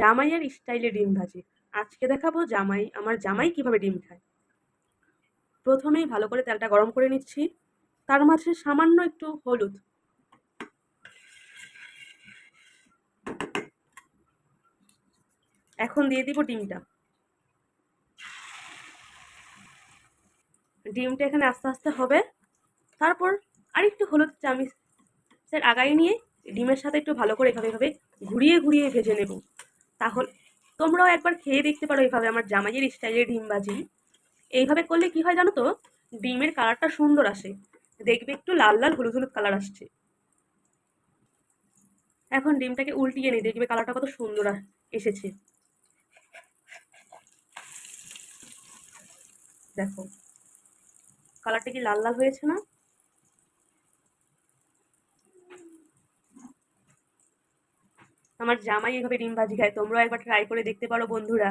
জামাইয়ের স্টাইলে ডিম ভাজি। আজকে দেখাবো আমার জামাই কিভাবে ডিম খায়। প্রথমেই ভালো করে তেলটা গরম করে নিচ্ছি, তার মাঝে সামান্য একটু হলুদ, এখন দিয়ে দিব ডিমটা। ডিমটা এখানে আস্তে আস্তে হবে, তারপর আরেকটু হলুদ চামচের আগায় নিয়ে ডিমের সাথে একটু ভালো করে এভাবে এভাবে ঘুরিয়ে ঘুরিয়ে ভেজে নেব। তাহলে তোমরাও একবার খেয়ে দেখতে পারো এইভাবে আমার জামাইয়ের স্টাইলে ডিম ভাজি। এইভাবে করলে কি হয় জানো তো, ডিমের কালারটা সুন্দর আসে, দেখবে একটু লাল লাল হলুদ হলুদ কালার আসছে। এখন ডিমটাকে উল্টিয়ে নিই, দেখবে কালারটা কত সুন্দর এসেছে। দেখো কালারটা কি লাল লাল হয়েছে না? আমার জামাই এভাবে ডিম ভাজি খায়, তোমরাও একবার ট্রাই করে দেখতে পারো বন্ধুরা।